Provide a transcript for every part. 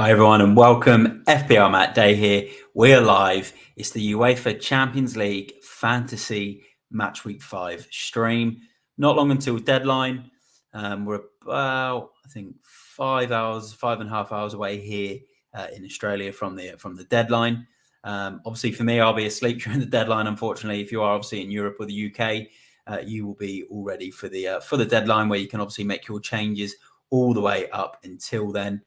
Hi everyone and welcome. FPLMattDay here. We're live. It's the UEFA Champions League Fantasy Matchweek 5 stream. Not long until deadline. We're about, I think, 5.5 hours away here in Australia from the deadline. Obviously, for me, I'll be asleep during the deadline. Unfortunately, if you are obviously in Europe or the UK, you will be all ready for the deadline, where you can obviously make your changes all the way up until then.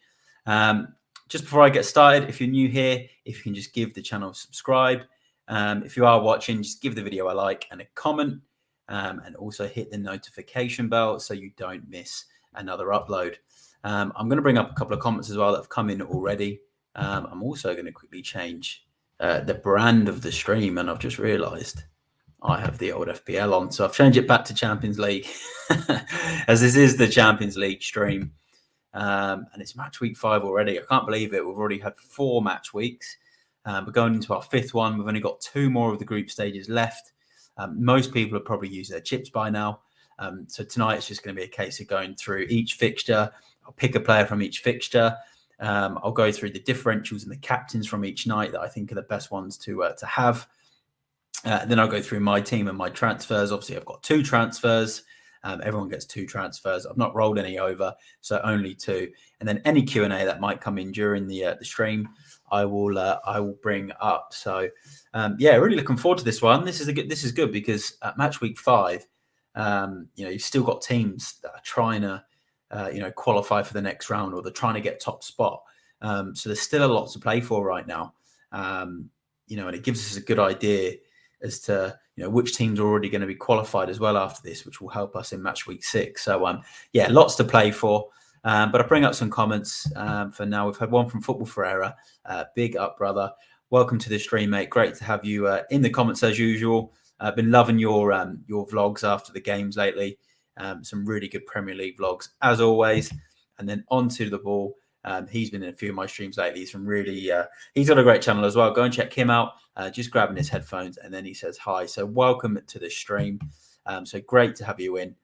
Just before I get started, if you're new here, if you can just give the channel a subscribe. If you are watching, just give the video a like and a comment, and also hit the notification bell so you don't miss another upload. I'm going to bring up a couple of comments as well that have come in already. I'm also going to quickly change the brand of the stream, and I've just realized I have the old FPL on, so I've changed it back to Champions League as this is the Champions League stream. And it's match week 5 already. I can't believe it. We've already had 4 match weeks. We're going into our 5th one. We've only got 2 more of the group stages left. Most people have probably used their chips by now. So tonight it's just going to be a case of going through each fixture. I'll pick a player from each fixture. I'll go through the differentials and the captains from each night that I think are the best ones to have. Then I'll go through my team and my transfers. Obviously, I've got 2 transfers. Everyone gets 2 transfers. I've not rolled any over, so only 2. And then any Q&A that might come in during the stream, I will bring up. So yeah, really looking forward to this one. This is good because at match week 5, you've still got teams that are trying to qualify for the next round, or they're trying to get top spot. So there's still a lot to play for right now. And it gives us a good idea as to which teams are already going to be qualified as well after this, which will help us in match week 6. So yeah, lots to play for. But I'll bring up some comments for now. We've had one from Football Ferreira. Big up, brother. Welcome to the stream, mate. Great to have you in the comments as usual. I've been loving your vlogs after the games lately. Some really good Premier League vlogs as always. And then onto the ball. He's been in a few of my streams lately. He's got a great channel as well. Go and check him out. Just grabbing his headphones, and then he says hi. So welcome to the stream. So great to have you in.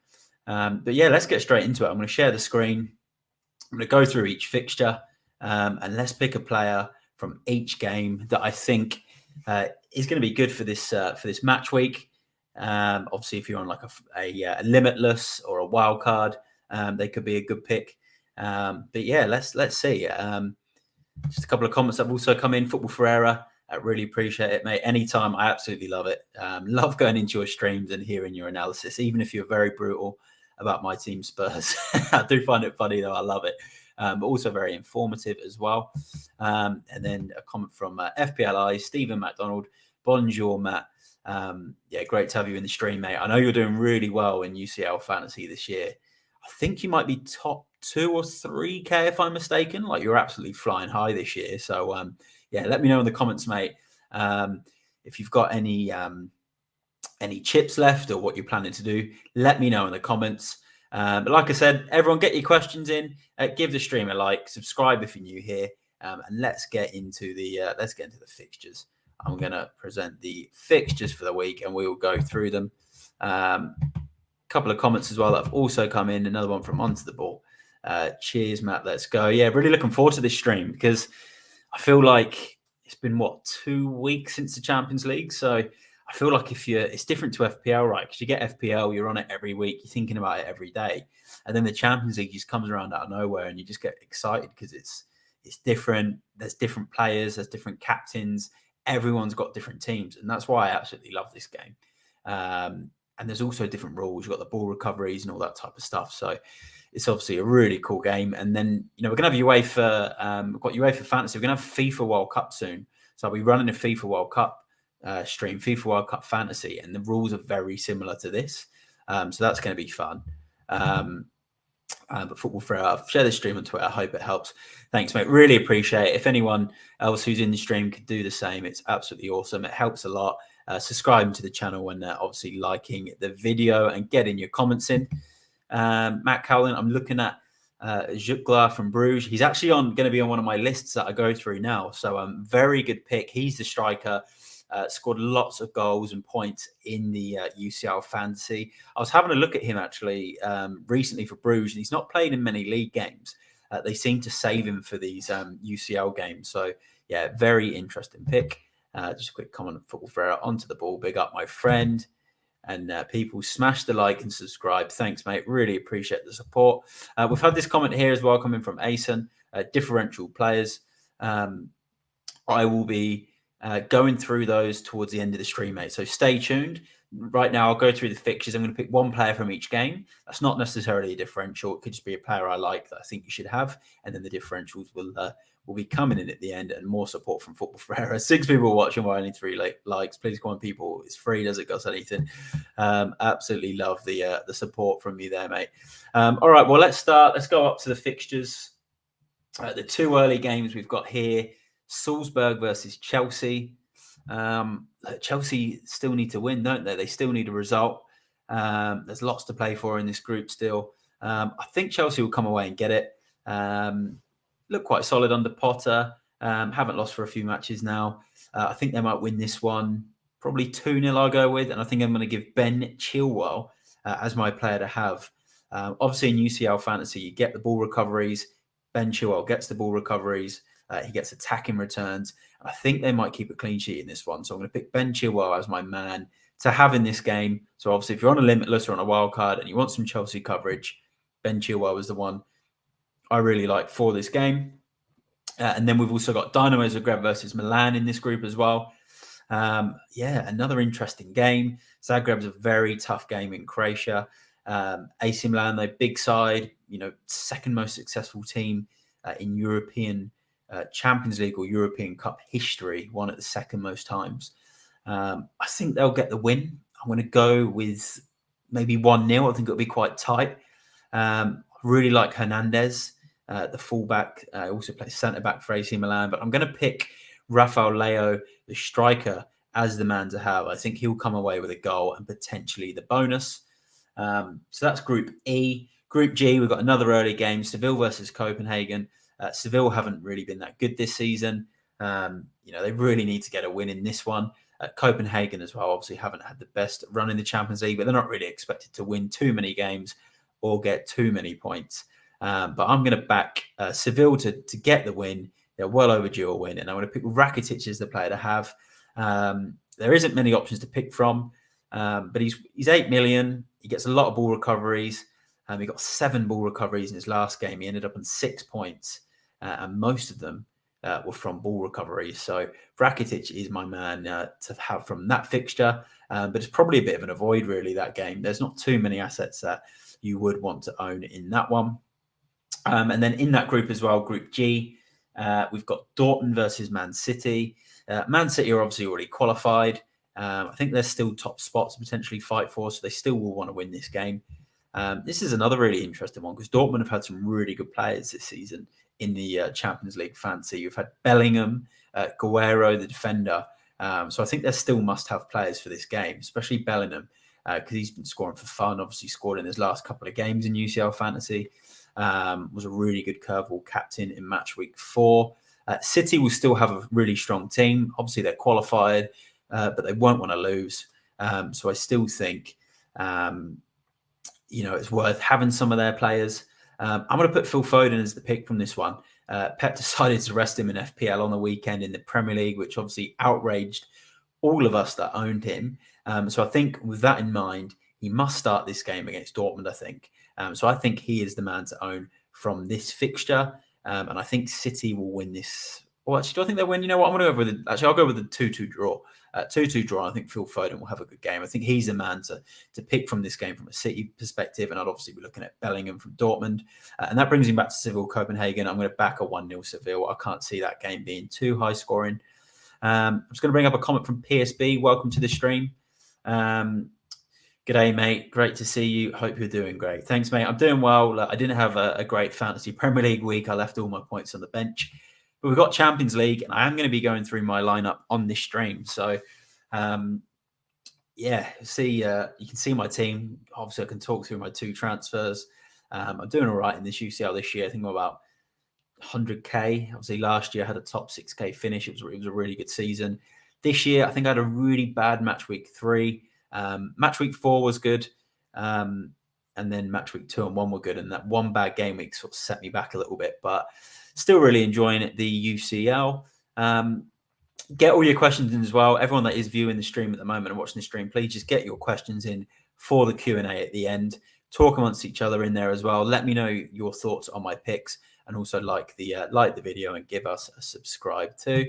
But yeah, let's get straight into it. I'm going to share the screen. I'm going to go through each fixture, and let's pick a player from each game that I think is going to be good for this match week. Obviously, if you're on like a limitless or a wild card, they could be a good pick. But yeah, let's see. Just a couple of comments that have also come in. Football Ferreira, I really appreciate it, mate. Anytime, I absolutely love it. Love going into your streams and hearing your analysis, even if you're very brutal about my team Spurs. I do find it funny though. I love it, but also very informative as well. And then a comment from FPLI, Stephen McDonald. Bonjour, Matt. Yeah, great to have you in the stream, mate. I know you're doing really well in UCL Fantasy this year. I think you might be top 2 or 3K if I'm mistaken. Like, you're absolutely flying high this year. So yeah, let me know in the comments, mate, if you've got any chips left or what you're planning to do. Let me know in the comments. But like I said, everyone get your questions in. Give the stream a like, subscribe if you're new here, and let's get into the fixtures. I'm going to present the fixtures for the week, and we will go through them. Couple of comments as well that have also come in. Another one from Onto the Ball. Cheers, Matt. Let's go. Yeah, really looking forward to this stream because I feel like it's been 2 weeks since the Champions League. So I feel like it's different to FPL, right? Because you get FPL, you're on it every week, you're thinking about it every day, and then the Champions League just comes around out of nowhere, and you just get excited because it's different. There's different players, there's different captains. Everyone's got different teams, and that's why I absolutely love this game. And there's also different rules. You've got the ball recoveries and all that type of stuff. So it's obviously a really cool game. And then, we're going to have UEFA. We've got UEFA Fantasy. We're going to have FIFA World Cup soon. So I'll be running a FIFA World Cup stream, FIFA World Cup Fantasy. And the rules are very similar to this. So that's going to be fun. But Football Forever, I've shared this stream on Twitter. I hope it helps. Thanks, mate. Really appreciate it. If anyone else who's in the stream could do the same, it's absolutely awesome. It helps a lot. Subscribing to the channel and obviously liking the video and getting your comments in. Matt Cowlin, I'm looking at Jutgla from Bruges. He's actually going to be on one of my lists that I go through now. So very good pick. He's the striker. Scored lots of goals and points in the UCL Fantasy. I was having a look at him actually recently for Bruges, and he's not played in many league games. They seem to save him for these UCL games. So, yeah, very interesting pick. Just a quick comment on Football Ferreira onto the ball. Big up, my friend. And people, smash the like and subscribe. Thanks, mate. Really appreciate the support. We've had this comment here as well coming from Asen, differential players. I will be going through those towards the end of the stream, mate. So stay tuned. Right now, I'll go through the fixtures. I'm going to pick one player from each game. That's not necessarily a differential. It could just be a player I like that I think you should have. And then the differentials will be coming in at the end, and more support from Football Ferreira. 6 people watching, why only 3 likes. Please come on, people. It's free. Does it cost anything? Absolutely love the support from you there, mate. All right, well, let's start. Let's go up to the fixtures. The 2 early games we've got here. Salzburg versus Chelsea. Chelsea still need to win, don't they? They still need a result. There's lots to play for in this group still. I think Chelsea will come away and get it. Look quite solid under Potter. Haven't lost for a few matches now. I think they might win this one. Probably 2-0 I'll go with. And I think I'm going to give Ben Chilwell as my player to have. Obviously in UCL Fantasy, you get the ball recoveries. Ben Chilwell gets the ball recoveries. He gets attacking returns. I think they might keep a clean sheet in this one. So I'm going to pick Ben Chilwell as my man to have in this game. So obviously, if you're on a limitless or on a wild card and you want some Chelsea coverage, Ben Chilwell is the one I really like for this game. And then we've also got Dynamo Zagreb versus Milan in this group as well. Another interesting game. Zagreb's a very tough game in Croatia. AC Milan, they big side, second most successful team in European Champions League or European Cup history, won it the second most times. I think they'll get the win. I'm going to go with maybe 1-0. I think it'll be quite tight. Really like Hernandez, the fullback. Also plays centre-back for AC Milan. But I'm going to pick Rafael Leao, the striker, as the man to have. I think he'll come away with a goal and potentially the bonus. So that's Group E. Group G, we've got another early game, Seville versus Copenhagen. Seville haven't really been that good this season. They really need to get a win in this one. Copenhagen as well, obviously haven't had the best run in the Champions League, but they're not really expected to win too many games or get too many points. But I'm going to back Seville to get the win. They're well overdue a win, and I'm going to pick Rakitic as the player to have. There isn't many options to pick from, but he's 8 million. He gets a lot of ball recoveries. He got 7 ball recoveries in his last game. He ended up on 6 points, and most of them were from ball recoveries. So Rakitic is my man to have from that fixture, but it's probably a bit of an avoid, really, that game. There's not too many assets that you would want to own in that one. And then in that group as well, Group G, we've got Dortmund versus Man City. Man City are obviously already qualified. I think there's still top spots to potentially fight for, so they still will want to win this game. This is another really interesting one because Dortmund have had some really good players this season in the Champions League fantasy. You've had Bellingham, Guerrero, the defender. So I think they still must-have players for this game, especially Bellingham, because he's been scoring for fun. Obviously scored in his last couple of games in UCL Fantasy. Was a really good curveball captain in Matchweek 4. City will still have a really strong team. Obviously they're qualified, but they won't want to lose. So I still think it's worth having some of their players. I'm going to put Phil Foden as the pick from this one. Pep decided to rest him in FPL on the weekend in the Premier League, which obviously outraged all of us that owned him. So I think with that in mind, he must start this game against Dortmund, I think. So I think he is the man to own from this fixture. And I think City will win this. Well, actually, do I think they'll win? You know what? I'm going to go with I'll go with the 2-2 draw. 2-2 draw. I think Phil Foden will have a good game. I think he's the man to pick from this game from a City perspective. And I'd obviously be looking at Bellingham from Dortmund. And that brings him back to Seville Copenhagen. I'm going to back a 1-0 Seville. I can't see that game being too high scoring. I'm just going to bring up a comment from PSB. Welcome to the stream. G'day, mate. Great to see you. Hope you're doing great. Thanks, mate. I'm doing well. I didn't have a great fantasy Premier League week. I left all my points on the bench. But we've got Champions League, and I am going to be going through my lineup on this stream. So, you can see my team. Obviously, I can talk through my 2 transfers. I'm doing all right in this UCL this year. I think I'm about 100K. Obviously, last year I had a top 6K finish. It was a really good season. This year, I think I had a really bad match week 3. Match week 4 was good. And and then match week 2 and 1 were good, and that one bad game week sort of set me back a little bit. But still really enjoying it, the UCL. Get all your questions in as well. Everyone that is viewing the stream at the moment and watching the stream, please just get your questions in for the Q&A at the end. Talk amongst each other in there as well. Let me know your thoughts on my picks, and also like the video and give us a subscribe too.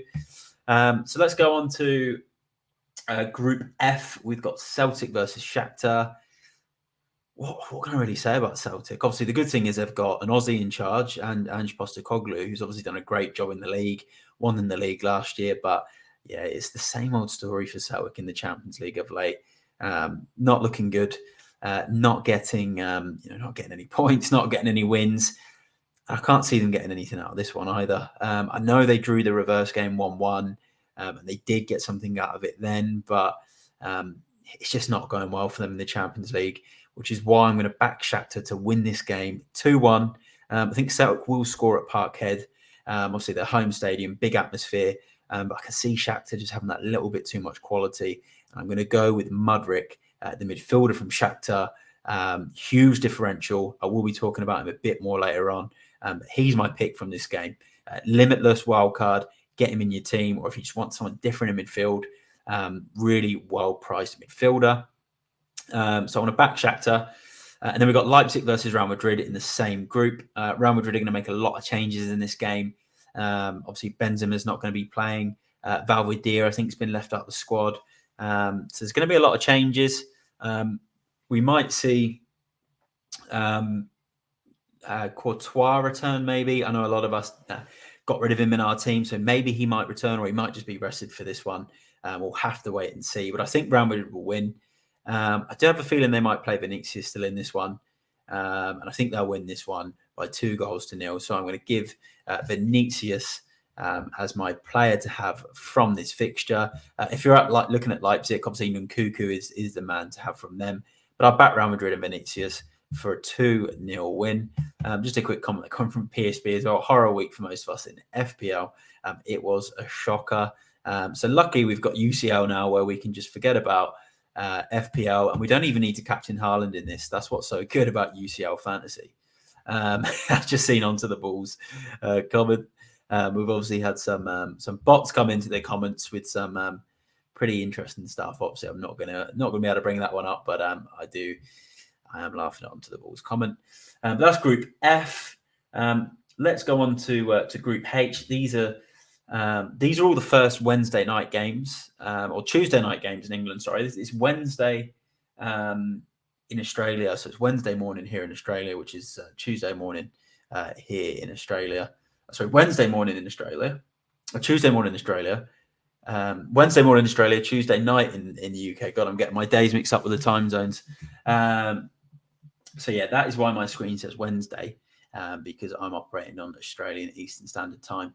So let's go on to Group F. We've got Celtic versus Shakhtar. What can I really say about Celtic? Obviously, the good thing is they've got an Aussie in charge, and Ange Postecoglou, who's obviously done a great job in the league, won in the league last year. But yeah, it's the same old story for Celtic in the Champions League of late. Not looking good, not getting not getting any points, not getting any wins. I can't see them getting anything out of this one either. I know they drew the reverse game 1-1, and they did get something out of it then, but it's just not going well for them in the Champions League, which is why I'm going to back Shakhtar to win this game 2-1. I think Celtic will score at Parkhead. Obviously, their home stadium, big atmosphere, but I can see Shakhtar just having that little bit too much quality. And I'm going to go with Mudryk, the midfielder from Shakhtar. Huge differential. I will be talking about him a bit more later on. He's my pick from this game. Limitless wildcard, get him in your team, or if you just want someone different in midfield, really well-priced midfielder. So I want to back Shakhtar. And then we've got Leipzig versus Real Madrid in the same group. Real Madrid are going to make a lot of changes in this game. Obviously, Benzema's not going to be playing. Valverde, I think, has been left out of the squad. So there's going to be a lot of changes. We might see Courtois return, maybe. I know a lot of us got rid of him in our team, so maybe he might return, or he might just be rested for this one. We'll have to wait and see. But I think Real Madrid will win. I do have a feeling they might play Vinicius still in this one. And I think they'll win this one by 2-0. So I'm going to give Vinicius as my player to have from this fixture. If you're looking at Leipzig, obviously Nkunku is the man to have from them. But I'll back Real Madrid and Vinicius for a 2-0 win. Just a quick comment that come from PSB as well. Horror week for most of us in FPL. It was a shocker. So luckily we've got UCL now, where we can just forget about FPL, and we don't even need to captain Haaland in this. That's what's so good about UCL Fantasy. I've just seen Onto the Balls comment. We've obviously had some bots come into the comments with some pretty interesting stuff. Obviously, I'm not gonna be able to bring that one up, but I am laughing at Onto the Balls comment. That's Group F. Let's go on to Group H. These are all the first Wednesday night games, or Tuesday night games in England. Sorry, it's Wednesday in Australia. So it's Wednesday morning here in Australia, which is Tuesday morning here in Australia. Sorry, Wednesday morning in Australia, or Tuesday morning in Australia. Wednesday morning in Australia, Tuesday night in the UK. God, I'm getting my days mixed up with the time zones. So yeah, that is why my screen says Wednesday, because I'm operating on Australian Eastern Standard Time.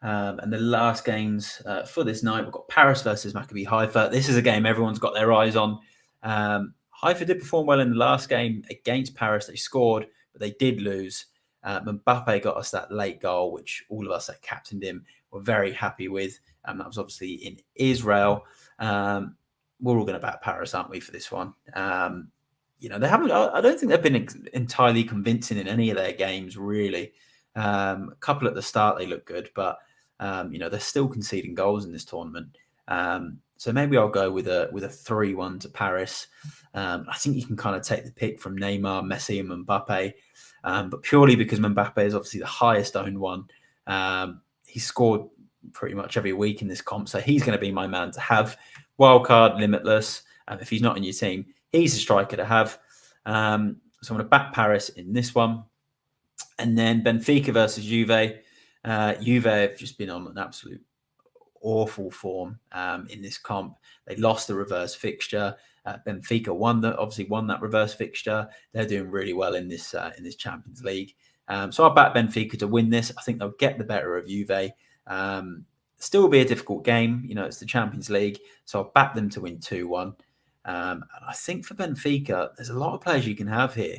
And the last games for this night, we've got Paris versus Maccabi Haifa. This is a game everyone's got their eyes on. Haifa did perform well in the last game against Paris. They scored, but they did lose. Mbappe got us that late goal, which all of us that captained him were very happy with. That was obviously in Israel. We're all going to back Paris, aren't we, for this one? They haven't. I don't think they've been entirely convincing in any of their games, really. A couple at the start they look good, but they're still conceding goals in this tournament. So maybe I'll go with a 3-1 to Paris. I think you can kind of take the pick from Neymar, Messi, and Mbappe, but purely because Mbappe is obviously the highest owned one. He scored pretty much every week in this comp, so he's going to be my man to have. Wildcard, limitless. If he's not in your team, he's a striker to have. So I'm going to back Paris in this one. And then Benfica versus Juve. Juve have just been on an absolute awful form in this comp. They lost the reverse fixture. Benfica won that reverse fixture. They're doing really well in this Champions League. So I'll back Benfica to win this. I think they'll get the better of Juve. Still be a difficult game. It's the Champions League. So I'll back them to win 2-1. And I think for Benfica, there's a lot of players you can have here.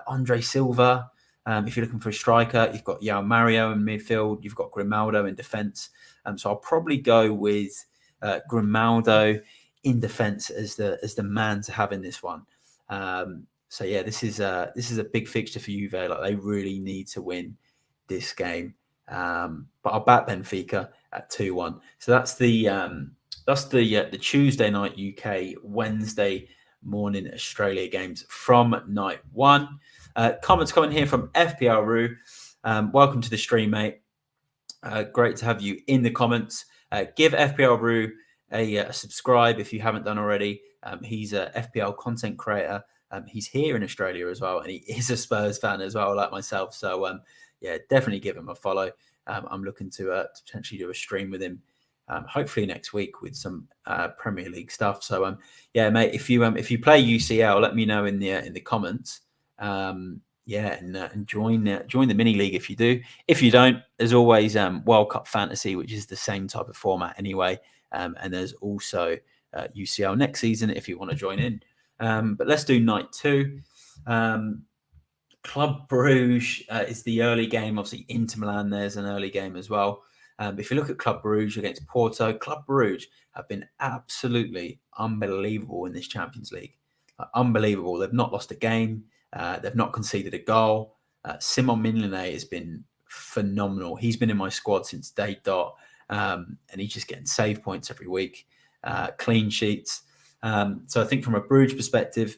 Andre Silva. If you're looking for a striker, you've got João Mario in midfield. You've got Grimaldo in defence. So I'll probably go with Grimaldo in defence as the man to have in this one. So yeah, this is a big fixture for Juve. Like they really need to win this game. But I'll back Benfica at 2-1. So that's the Tuesday night UK, Wednesday morning Australia games from night one. Comments coming here from FPL Roo. Welcome to the stream, mate. Great to have you in the comments. Give FPL Roo a subscribe if you haven't done already. He's a FPL content creator. He's here in Australia as well, and he is a Spurs fan as well, like myself. So yeah, definitely give him a follow. I'm looking to potentially do a stream with him, hopefully next week with some Premier League stuff. So yeah, mate, if you play UCL, let me know in the comments. Yeah, and join the mini league if you do. If you don't, there's always World Cup Fantasy, which is the same type of format anyway. And there's also UCL next season if you want to join in. But let's do night two. Club Bruges is the early game. Obviously, Inter Milan, there's an early game as well. If you look at Club Bruges against Porto, Club Bruges have been absolutely unbelievable in this Champions League. Unbelievable. They've not lost a game. They've not conceded a goal. Simon Mignolet has been phenomenal. He's been in my squad since day dot, and he's just getting save points every week, clean sheets. So I think from a Bruges perspective,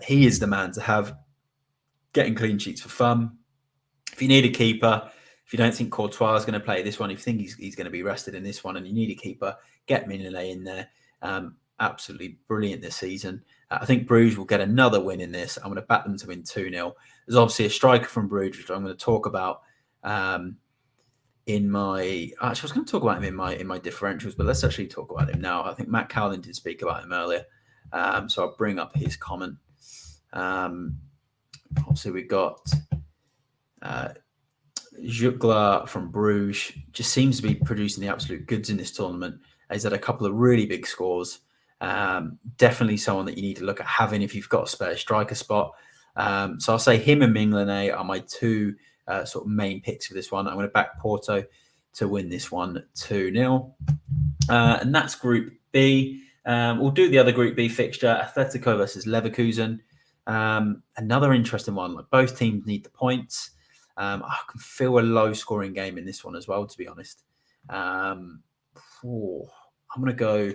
he is the man to have, getting clean sheets for fun. If you need a keeper, if you don't think Courtois is going to play this one, if you think he's going to be rested in this one and you need a keeper, get Mignolet in there. Absolutely brilliant this season. I think Bruges will get another win in this. I'm going to back them to win 2-0. There's obviously a striker from Bruges, which I'm going to talk about in my... Actually, I was going to talk about him in my differentials, but let's actually talk about him now. I think Matt Cowlin did speak about him earlier. So I'll bring up his comment. Obviously, we've got Jutgla from Bruges. Just seems to be producing the absolute goods in this tournament. He's had a couple of really big scores. Definitely someone that you need to look at having if you've got a spare striker spot. So I'll say him and Mignolet are my two sort of main picks for this one. I'm going to back Porto to win this one 2-0. And that's Group B. We'll do the other Group B fixture, Atletico versus Leverkusen. Another interesting one. Like both teams need the points. I can feel a low-scoring game in this one as well, to be honest. I'm going to go...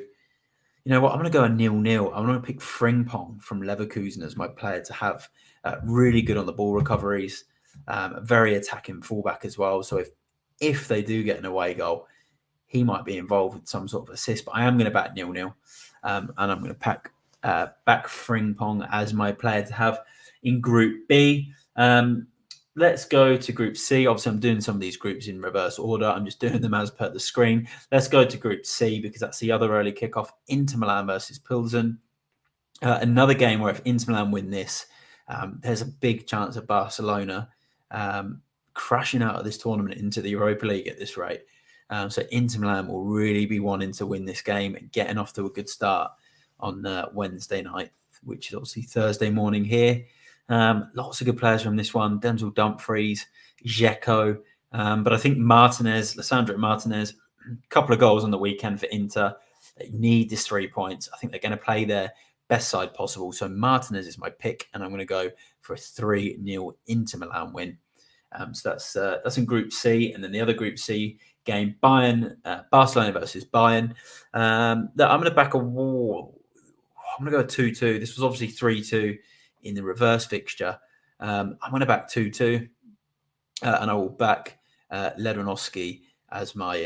You know what? I'm going to go a 0-0. I'm going to pick Frimpong from Leverkusen as my player to have. Really good on the ball recoveries. Very attacking fullback as well. So if they do get an away goal, he might be involved with some sort of assist. But I am going to back 0-0. And I'm going to back Frimpong as my player to have in Group B. Let's go to Group C. Obviously, I'm doing some of these groups in reverse order. I'm just doing them as per the screen. Let's go to Group C because that's the other early kickoff. Inter Milan versus Pilsen. Another game where if Inter Milan win this, there's a big chance of Barcelona crashing out of this tournament into the Europa League at this rate. So Inter Milan will really be wanting to win this game and getting off to a good start on Wednesday night, which is obviously Thursday morning here. Lots of good players from this one. Denzel Dumfries, Dzeko. But I think Lissandro Martinez, a couple of goals on the weekend for Inter. They need this 3 points. I think they're going to play their best side possible. So Martinez is my pick, and I'm going to go for a 3-0 Inter Milan win. So that's in Group C. And then the other Group C game, Barcelona versus Bayern. I'm going to back I'm going to go 2-2. This was obviously 3-2 in the reverse fixture. I'm going to back 2-2, and I will back Lewandowski as my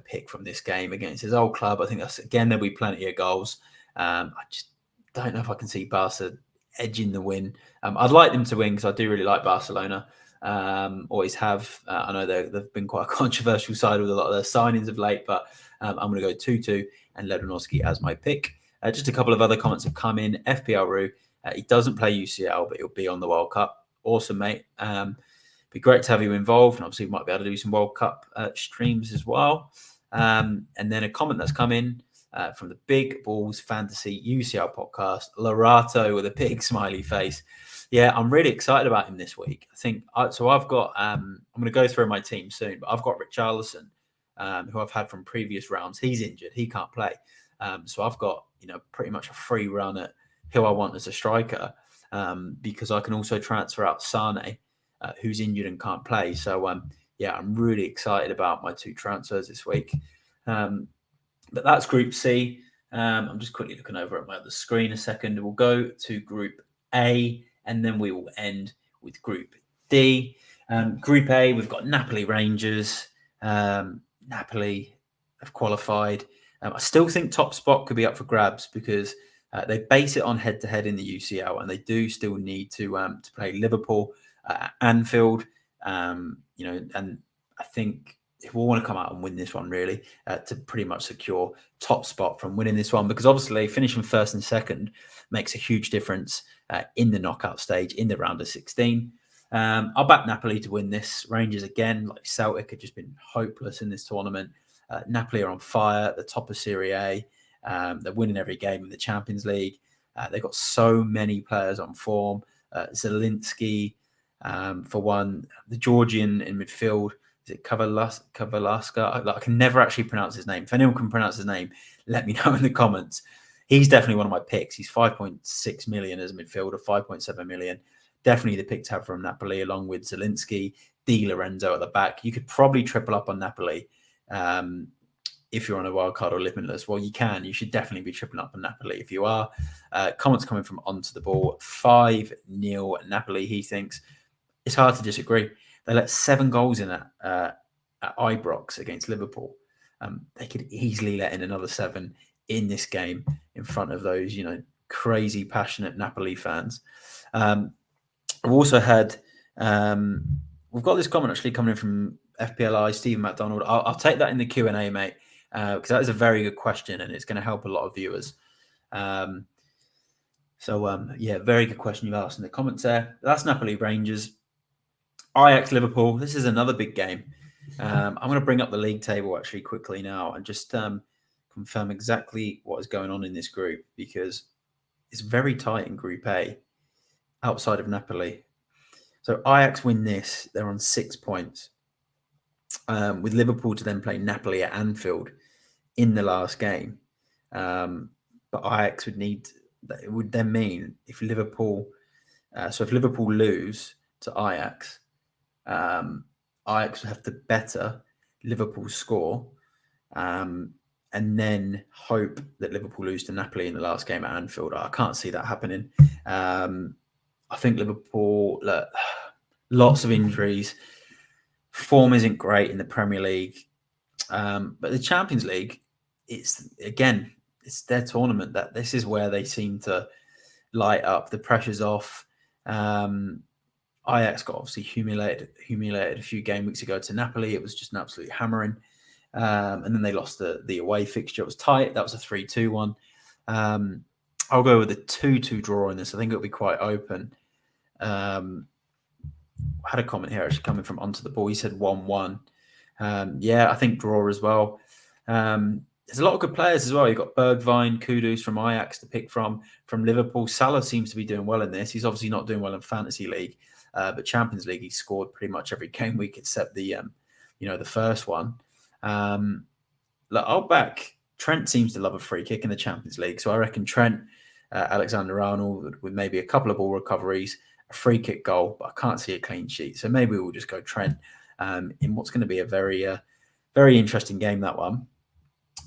pick from this game against his old club. I think there'll be plenty of goals. I just don't know if I can see Barca edging the win. I'd like them to win because I do really like Barcelona. Always have. I know they've been quite a controversial side with a lot of their signings of late, but I'm going to go 2-2 and Lewandowski as my pick. Just a couple of other comments have come in. FPL Roo. He doesn't play UCL, but he'll be on the World Cup. Awesome, mate. Be great to have you involved. And obviously, we might be able to do some World Cup streams as well. And then a comment that's come in from the Big Balls Fantasy UCL podcast, Lorato with a big smiley face. Yeah, I'm really excited about him this week. I think so. I've got. I'm going to go through my team soon, but I've got Richarlison, who I've had from previous rounds. He's injured. He can't play. So I've got pretty much a free run at who I want as a striker, because I can also transfer out Sane, who's injured and can't play. So yeah, I'm really excited about my 2 transfers this week. But that's Group C. I'm just quickly looking over at my other screen a second. We'll go to Group A, and then we will end with Group D. Group A, we've got Napoli Rangers. Napoli have qualified. I still think top spot could be up for grabs because they base it on head-to-head in the UCL, and they do still need to play Liverpool at Anfield. And I think we'll want to come out and win this one really to pretty much secure top spot from winning this one, because obviously finishing first and second makes a huge difference in the knockout stage in the round of 16. I'll back Napoli to win this. Rangers, again, like Celtic, have just been hopeless in this tournament. Napoli are on fire at the top of Serie A. They're winning every game in the Champions League. They've got so many players on form. Zielinski, for one, the Georgian in midfield. Is it Kavalaska? I can never actually pronounce his name. If anyone can pronounce his name, let me know in the comments. He's definitely one of my picks. He's 5.6 million as a midfielder, 5.7 million. Definitely the pick to have from Napoli, along with Zielinski, Di Lorenzo at the back. You could probably triple up on Napoli if you're on a wild card or limitless. Well, you can. You should definitely be tripling up on Napoli if you are. Comments coming from Onto the Ball. 5-0 Napoli, he thinks. It's hard to disagree. They let 7 goals in at Ibrox against Liverpool. They could easily let in another 7 in this game in front of those, crazy, passionate Napoli fans. I've also had, we've got this comment actually coming in from FPLI, Stephen McDonald. I'll take that in the Q&A, mate, because that is a very good question and it's going to help a lot of viewers. Yeah, very good question you've asked in the comments there. That's Napoli Rangers. Ajax Liverpool. This is another big game. I'm going to bring up the league table actually quickly now and just confirm exactly what is going on in this group, because it's very tight in Group A outside of Napoli. So Ajax win this, they're on 6 points, with Liverpool to then play Napoli at Anfield in the last game. But Ajax it would then mean if Liverpool lose to Ajax, Ajax would have to better Liverpool's score, and then hope that Liverpool lose to Napoli in the last game at Anfield. I can't see that happening. I think Liverpool, lots of injuries. Form isn't great in the Premier League. But the Champions League, it's their tournament. That this is where they seem to light up. The pressure's off. Ajax got obviously humiliated a few game weeks ago to Napoli. It was just an absolute hammering. And then they lost the away fixture. It was tight. That was a 3-2 one. I'll go with a 2-2 draw in this. I think it'll be quite open. I had a comment here actually coming from Onto the Ball. He said 1-1. Yeah, I think draw as well. There's a lot of good players as well. You've got Bergwijn, Kudus from Ajax to pick from Liverpool. Salah seems to be doing well in this. He's obviously not doing well in Fantasy League, but Champions League, he scored pretty much every game week except the first one. I'll back. Trent seems to love a free kick in the Champions League, so I reckon Trent, Alexander-Arnold with maybe a couple of ball recoveries, a free kick goal, but I can't see a clean sheet. So maybe we'll just go Trent in what's going to be a very, very interesting game, that one.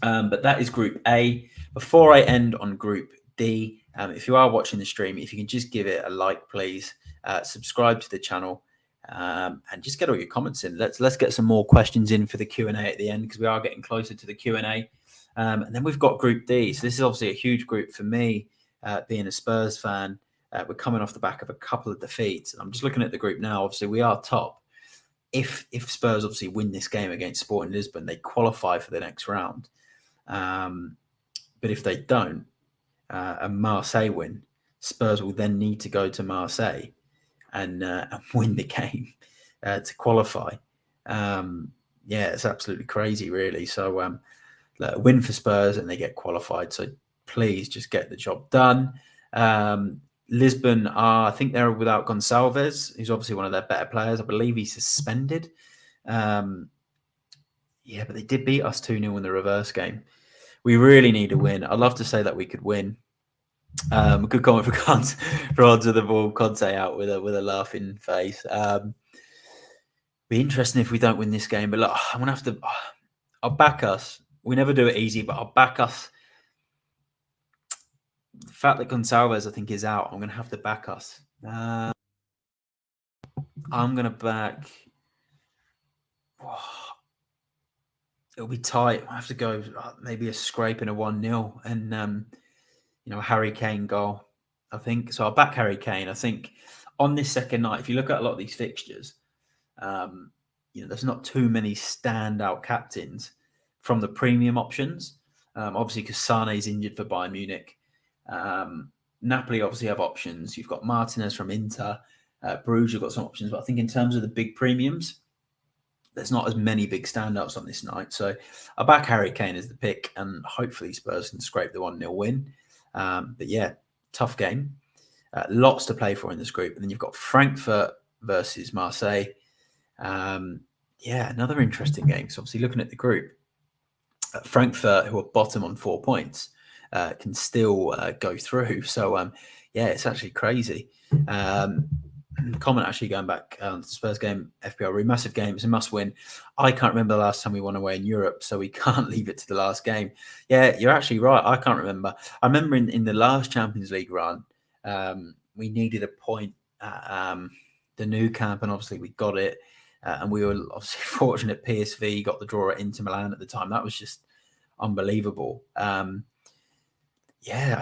But that is Group A. Before I end on Group D, if you are watching the stream, if you can just give it a like, please. Subscribe to the channel, and just get all your comments in. Let's get some more questions in for the Q&A at the end, because we are getting closer to the Q&A. And then we've got Group D. So this is obviously a huge group for me, being a Spurs fan. We're coming off the back of a couple of defeats. I'm just looking at the group now. Obviously, we are top. If Spurs obviously win this game against Sporting Lisbon, they qualify for the next round. But if they don't, and Marseille win, Spurs will then need to go to Marseille and win the game to qualify. It's absolutely crazy, really. So a win for Spurs and they get qualified. So please just get the job done. Lisbon I think they're without Gonçalves, who's obviously one of their better players. I believe he's suspended. But they did beat us 2-0 in the reverse game. We really need a win. I'd love to say that we could win. Good comment for onto the ball. Conte out with a laughing face. Be interesting if we don't win this game, but look, I'm gonna have to. I'll back us. We never do it easy, but I'll back us. The fact that Gonçalves, I think, is out, I'm gonna have to back us. I'm gonna back. It'll be tight. I have to go maybe a scrape and a 1-0 and Harry Kane goal. I think so. I'll back Harry Kane. I think on this second night, if you look at a lot of these fixtures, there's not too many standout captains from the premium options. Obviously, because Sané's injured for Bayern Munich. Napoli obviously have options. You've got Martinez from Inter. Bruges have got some options. But I think in terms of the big premiums, there's not as many big standouts on this night. So I back Harry Kane as the pick, and hopefully Spurs can scrape the 1-0 win. But yeah, tough game. Lots to play for in this group. And then you've got Frankfurt versus Marseille. Another interesting game. So obviously looking at the group, Frankfurt, who are bottom on 4 points, can still go through. So it's actually crazy. Comment actually going back to the Spurs game, FPL, massive game. It's a must win. I can't remember the last time we won away in Europe, so we can't leave it to the last game. Yeah, you're actually right. I can't remember. I remember in the last Champions League run, we needed a point at the new camp, and obviously we got it. And we were obviously fortunate PSV got the draw at Inter Milan at the time. That was just unbelievable. I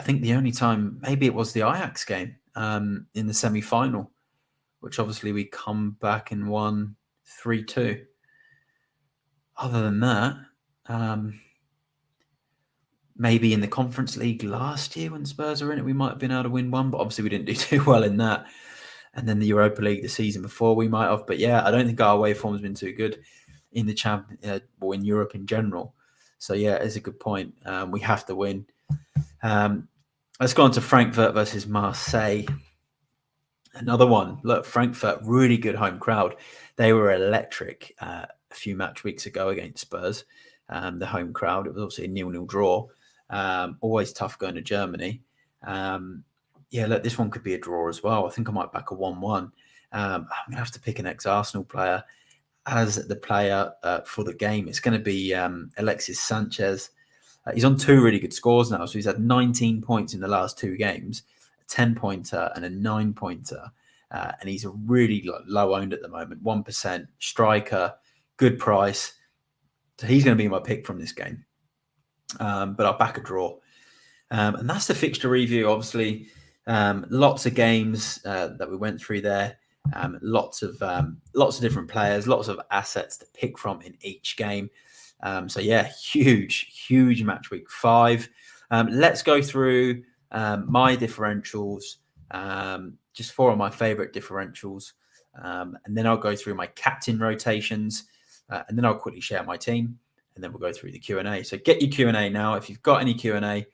think the only time, maybe it was the Ajax game in the semi-final, which obviously we come back and won 3-2. Other than that, maybe in the Conference League last year when Spurs were in it, we might have been able to win one, but obviously we didn't do too well in that. And then the Europa League the season before we might have. But yeah, I don't think our away form has been too good in the or in Europe in general. So yeah, it's a good point. We have to win. Let's go on to Frankfurt versus Marseille. Another one. Look, Frankfurt, really good home crowd. They were electric a few match weeks ago against Spurs. The home crowd. It was obviously a 0-0 draw. Always tough going to Germany. Look, this one could be a draw as well. I think I might back a 1-1. I'm going to have to pick an ex-Arsenal player as the player for the game. It's going to be Alexis Sanchez. He's on 2 really good scores now. So he's had 19 points in the last 2 games, a 10-pointer and a 9-pointer. And he's a really low owned at the moment, 1%, striker, good price. So he's going to be my pick from this game. But I'll back a draw. And that's the fixture review, obviously. Lots of games that we went through there. Lots of different players, lots of assets to pick from in each game. Huge match week 5. Let's go through my differentials, just 4 of my favorite differentials, and then I'll go through my captain rotations, and then I'll quickly share my team, and then we'll go through the Q&A. So get your Q&A now if you've got any Q&A.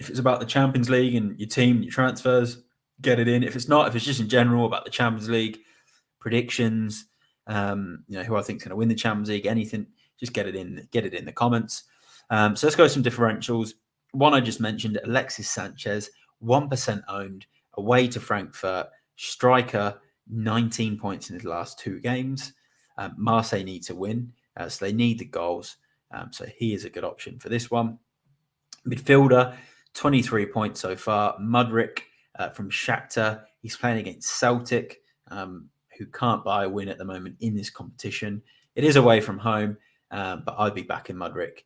If it's about the Champions League and your team, your transfers, get it in. If it's not, if it's just in general about the Champions League, predictions, who I think is going to win the Champions League, anything, just get it in the comments. So let's go with some differentials. One I just mentioned, Alexis Sanchez, 1% owned, away to Frankfurt, striker, 19 points in his last 2 games. Marseille need to win, so they need the goals. So he is a good option for this one. Midfielder, 23 points so far. Mudryk from Shakhtar. He's playing against Celtic, who can't buy a win at the moment in this competition. It is away from home, but I'd be back in Mudryk.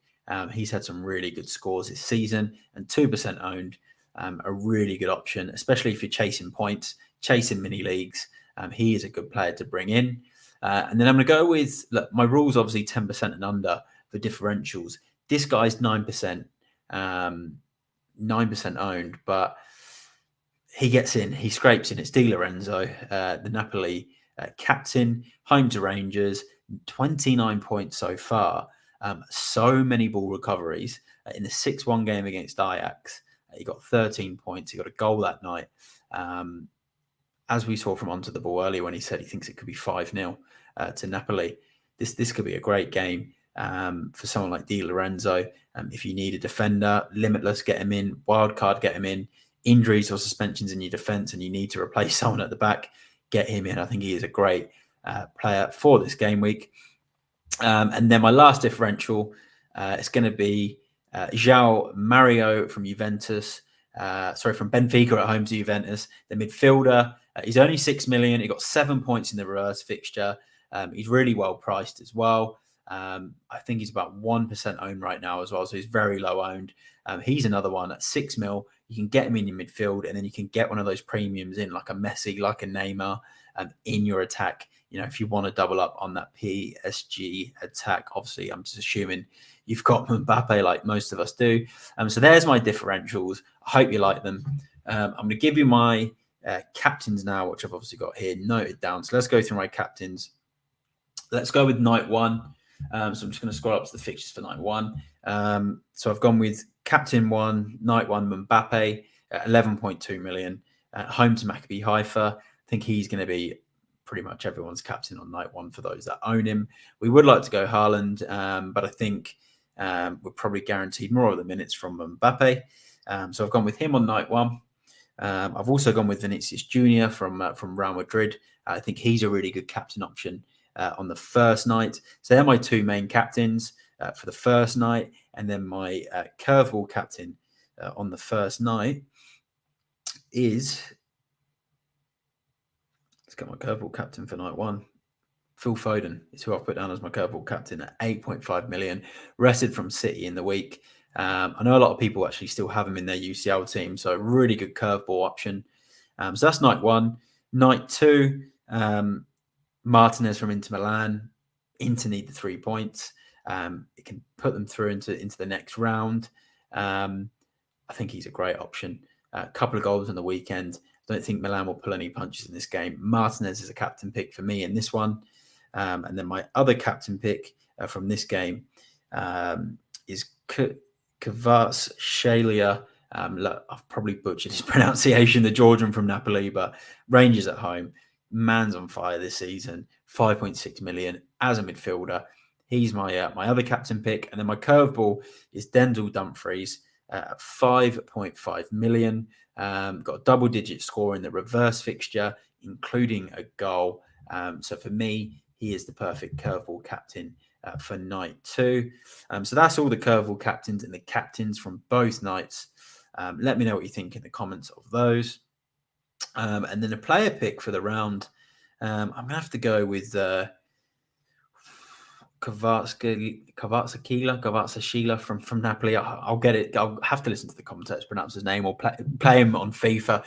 He's had some really good scores this season, and 2% owned. A really good option, especially if you're chasing points, chasing mini leagues. He is a good player to bring in. And then I'm going to go with, look, my rule's obviously 10% and under for differentials. This guy's 9%. 9% owned, but he gets in, he scrapes in. It's Di Lorenzo, the Napoli captain, home to Rangers, 29 points so far. So many ball recoveries in the 6-1 game against Ajax. He got 13 points. He got a goal that night. As we saw from Onto the Ball earlier when he said he thinks it could be 5-0 to Napoli. This could be a great game. for someone like Di Lorenzo. If you need a defender, limitless, get him in. Wildcard, get him in. Injuries or suspensions in your defense and you need to replace someone at the back, get him in. I think he is a great player for this game week. And then my last differential is going to be João Mario from Juventus. From Benfica at home to Juventus. The midfielder, he's only 6 million. He got 7 points in the reverse fixture. He's really well priced as well. I think he's about 1% owned right now as well, so he's very low owned. He's another one at 6 mil. You can get him in your midfield, and then you can get one of those premiums in, like a Messi, like a Neymar, in your attack. You know, if you want to double up on that PSG attack, obviously, I'm just assuming you've got Mbappe like most of us do. So there's my differentials. I hope you like them. I'm going to give you my captains now, which I've obviously got here noted down. So let's go through my captains. Let's go with night one. So I'm just going to scroll up to the fixtures for night one. So I've gone with captain one, night one, Mbappe at 11.2 million. Home to Maccabi Haifa. I think he's going to be pretty much everyone's captain on night one for those that own him. We would like to go Haaland, but I think we're probably guaranteed more of the minutes from Mbappe. So I've gone with him on night one. I've also gone with Vinicius Junior from Real Madrid. I think he's a really good captain option on the first night. So they're my two main captains for the first night. And then my curveball captain on the first night is... Let's get my curveball captain for night one. Phil Foden is who I've put down as my curveball captain at 8.5 million. Rested from City in the week. I know a lot of people actually still have him in their UCL team, so a really good curveball option. So that's night one. Night two, Martinez from Inter Milan. Inter need the 3 points. It can put them through into the next round. I think he's a great option. A couple of goals on the weekend. I don't think Milan will pull any punches in this game. Martinez is a captain pick for me in this one. And then my other captain pick from this game is Kvaratskhelia. I've probably butchered his pronunciation, the Georgian from Napoli, but Rangers at home. Man's on fire this season. 5.6 million as a midfielder. He's my my other captain pick. And then my curveball is Denzel Dumfries at 5.5 million. Got a double-digit score in the reverse fixture, including a goal. So for me, he is the perfect curveball captain for night two. So that's all the curveball captains and the captains from both nights. Let me know what you think in the comments of those. And then a player pick for the round. I'm going to have to go with Kvaratskhelia from Napoli. I'll get it. I'll have to listen to the commentators pronounce his name or play him on FIFA.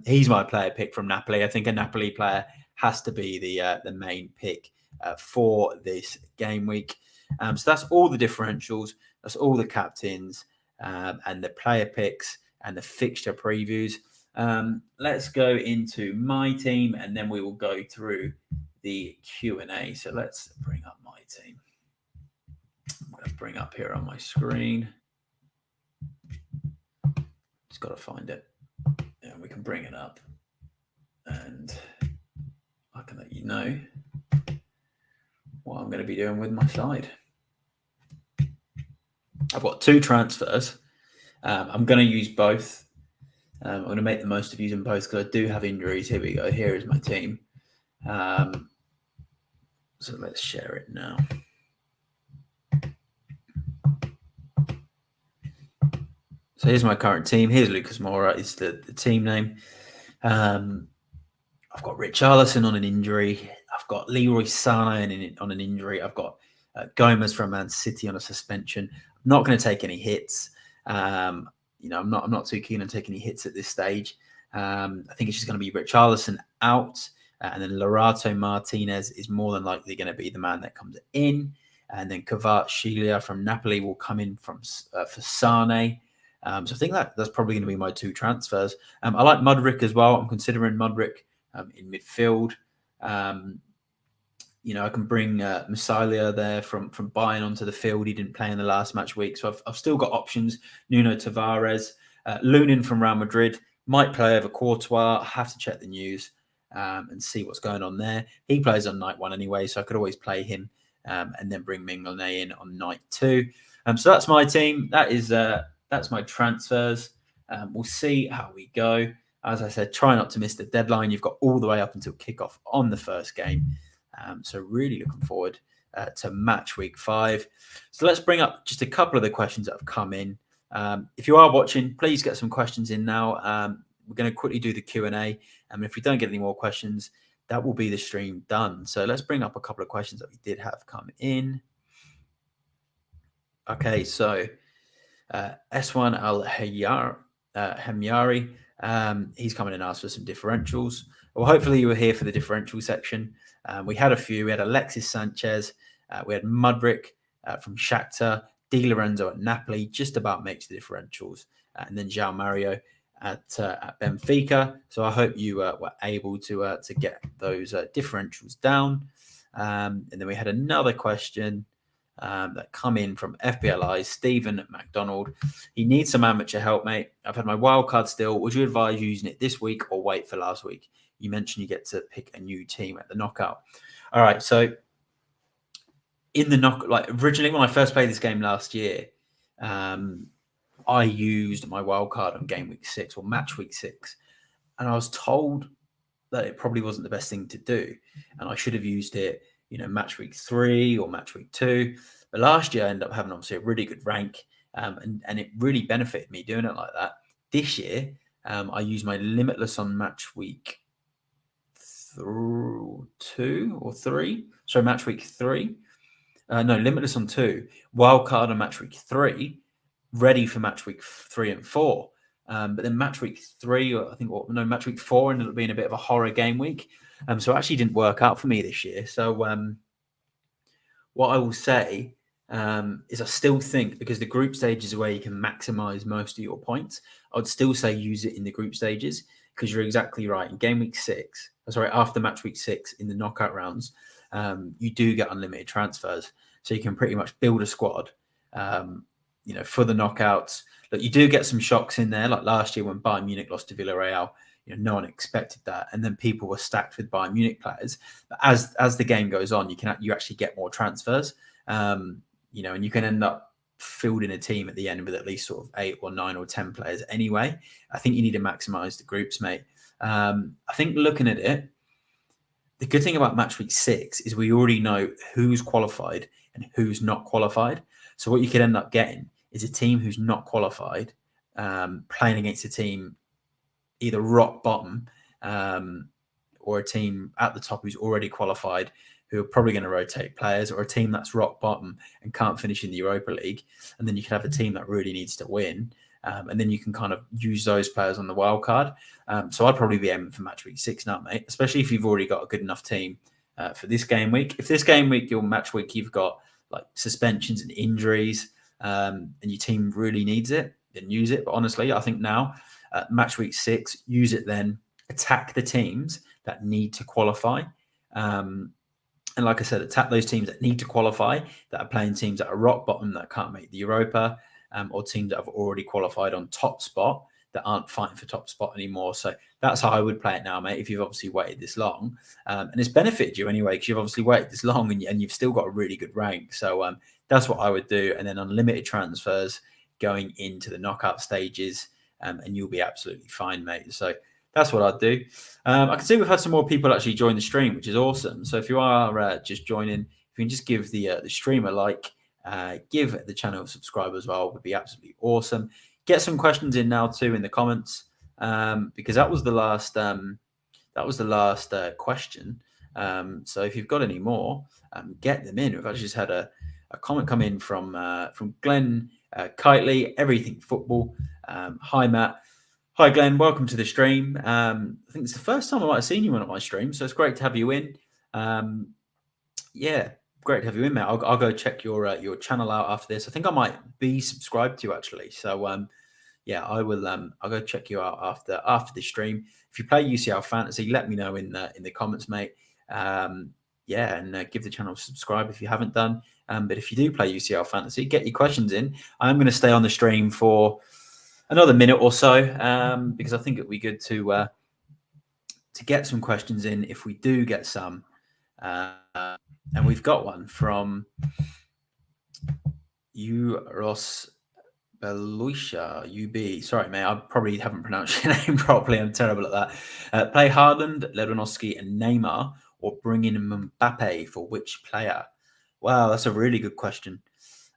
He's my player pick from Napoli. I think a Napoli player has to be the main pick for this game week. So that's all the differentials. That's all the captains and the player picks and the fixture previews. Let's go into my team and then we will go through the Q&A. So let's bring up my team. I'm going to bring up here on my screen. Just got to find it. And we can bring it up. And I can let you know what I'm going to be doing with my side. I've got two transfers. I'm going to use both. I'm going to make the most of using both because I do have injuries. Here we go. Here is my team. So let's share it now. So here's my current team. Here's Lucas Moura. It's the team name. I've got Richarlison on an injury. I've got Leroy Sané on an injury. I've got Gomez from Man City on a suspension. I'm not going to take any hits. I'm not too keen on taking any hits at this stage. I think it's just going to be Richarlison out. And then Lautaro Martinez is more than likely going to be the man that comes in. And then Kvaratskhelia from Napoli will come in for Sané. So I think that's probably going to be my two transfers. I like Mudryk as well. I'm considering Mudryk in midfield. I can bring Musiala there from Bayern onto the field. He didn't play in the last match week. So I've still got options. Nuno Tavares. Lunin from Real Madrid might play over Courtois. I have to check the news and see what's going on there. He plays on night one anyway, so I could always play him and then bring Minglen in on night 2. So that's my team. That's my transfers. We'll see how we go. As I said, try not to miss the deadline. You've got all the way up until kickoff on the first game. So really looking forward to match week 5. So let's bring up just a couple of the questions that have come in. If you are watching, please get some questions in now. We're going to quickly do the Q&A. And if we don't get any more questions, that will be the stream done. So let's bring up a couple of questions that we did have come in. Okay, so S1 Hemyari, he's coming and asked for some differentials. Well, hopefully you were here for the differential section. We had a few. We had Alexis Sanchez. We had Mudryk from Shakhtar. Di Lorenzo at Napoli, just about makes the differentials. And then João Mario at Benfica. So I hope you were able to get those differentials down. And then we had another question that come in from FPLI, Stephen McDonald. He needs some amateur help, mate. I've had my wild card still. Would you advise using it this week or wait for last week? You mentioned you get to pick a new team at the knockout. All right, so in the originally when I first played this game last year, I used my wild card on game week 6 or match week 6, and I was told that it probably wasn't the best thing to do, and I should have used it, match week 3 or match week 2. But last year I ended up having obviously a really good rank, and it really benefited me doing it like that. This year, I used my limitless on match week 2 or 3. So match week 3. No, limitless on 2, wild card on match week 3, ready for match week 3 and 4. But then match week 3, match week 4 ended up being a bit of a horror game week. So it actually didn't work out for me this year. So what I will say is I still think, because the group stage is where you can maximize most of your points, I would still say use it in the group stages, because you're exactly right. In game week 6, after match week 6 in the knockout rounds, you do get unlimited transfers. So you can pretty much build a squad, for the knockouts. Look, you do get some shocks in there, like last year when Bayern Munich lost to Villarreal. No one expected that, and then people were stacked with Bayern Munich players. But as the game goes on, you actually get more transfers, and you can end up fielding a team at the end with at least sort of 8 or 9 or 10 players anyway. I think you need to maximize the groups, mate. I think looking at it, the good thing about match week 6 is we already know who's qualified and who's not qualified. So what you could end up getting is a team who's not qualified playing against a team either rock bottom or a team at the top who's already qualified, who are probably going to rotate players, or a team that's rock bottom and can't finish in the Europa League. And then you could have a team that really needs to win. And then you can kind of use those players on the wild card. So I'd probably be aiming for match week 6 now, mate, especially if you've already got a good enough team for this game week. If this game week, your match week, you've got like suspensions and injuries, and your team really needs it, then use it. But honestly, I think now, match week 6, use it then, attack the teams that need to qualify. And like I said, attack those teams that need to qualify, that are playing teams that are rock bottom, that can't make the Europa, or teams that have already qualified on top spot, that aren't fighting for top spot anymore. So that's how I would play it now, mate, if you've obviously waited this long. And it's benefited you anyway, because you've obviously waited this long and you've still got a really good rank. So that's what I would do. And then unlimited transfers going into the knockout stages, and you'll be absolutely fine, mate. So that's what I'd do. I can see we've had some more people actually join the stream, which is awesome. So if you are just joining, if you can just give the stream a like, give the channel a subscribe as well, would be absolutely awesome. Get some questions in now too in the comments, because that was the last question. So if you've got any more, get them in. We've actually just had a comment come in from Glenn Kitely, Everything Football. Hi Matt. Hi Glenn, welcome to the stream. I think it's the first time I might have seen you on my stream, so it's great to have you in. Yeah, great to have you in, mate. I'll go check your channel out after this. I think I might be subscribed to you actually. So yeah, I will. I'll go check you out after the stream. If you play UCL Fantasy, let me know in the comments, mate. Yeah, and give the channel a subscribe if you haven't done. But if you do play UCL Fantasy, get your questions in. I'm going to stay on the stream for another minute or so, because I think it'd be good to get some questions in if we do get some. And we've got one from Uros Beluisha, UB. Sorry, mate, I probably haven't pronounced your name properly. I'm terrible at that. Play Haaland, Lewandowski, and Neymar, or bring in Mbappe for which player? Wow, that's a really good question.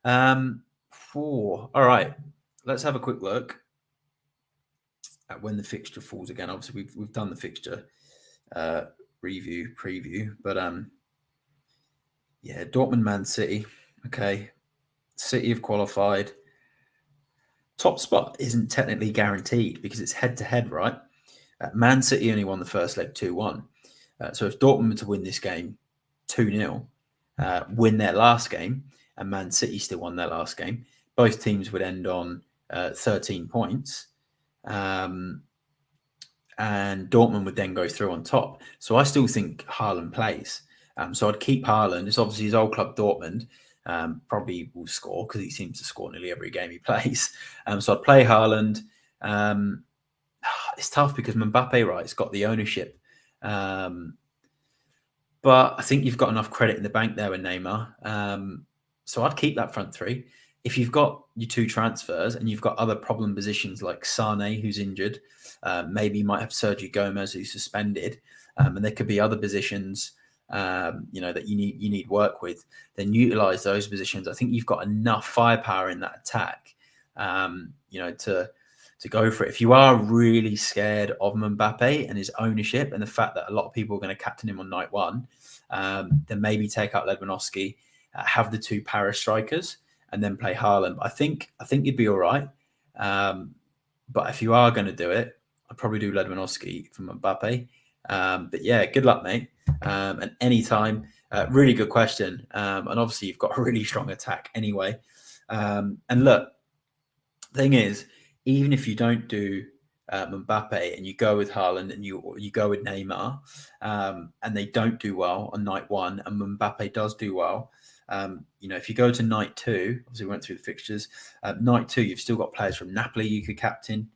All right, let's have a quick look at when the fixture falls again. Obviously, we've done the fixture preview, but yeah, Dortmund, Man City. Okay, City have qualified. Top spot isn't technically guaranteed because it's head to head, right? Man City only won the first leg 2-1. So if Dortmund were to win this game 2-0, win their last game, and Man City still won their last game, both teams would end on 13 points. And Dortmund would then go through on top. So I still think Haaland plays. So I'd keep Haaland. It's obviously his old club, Dortmund. Probably will score because he seems to score nearly every game he plays. So I'd play Haaland. It's tough because Mbappe, right, has got the ownership. But I think you've got enough credit in the bank there with Neymar. So I'd keep that front three. If you've got your two transfers and you've got other problem positions like Sane, who's injured, maybe you might have Sergio Gomez, who's suspended, and there could be other positions, that you need work with. Then utilize those positions. I think you've got enough firepower in that attack, to go for it. If you are really scared of Mbappe and his ownership and the fact that a lot of people are going to captain him on night one, then maybe take out Lewandowski, have the two Paris strikers, and then play Haaland. I think you'd be all right. But if you are going to do it, I'd probably do Lewandowski from Mbappe. But yeah, good luck, mate. And anytime, really good question. And obviously you've got a really strong attack anyway. And look, the thing is, even if you don't do Mbappe and you go with Haaland and you go with Neymar, and they don't do well on night one, and Mbappe does do well, if you go to night two, obviously we went through the fixtures. Night two, you've still got players from Napoli you could captain.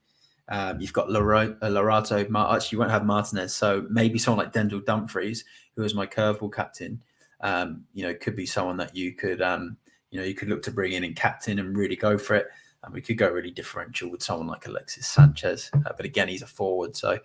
You've got Lorato. Actually, you won't have Martinez, so maybe someone like Denzel Dumfries, who is my curveball captain. Could be someone that you could look to bring in and captain and really go for it. And we could go really differential with someone like Alexis Sanchez. But again, he's a forward. So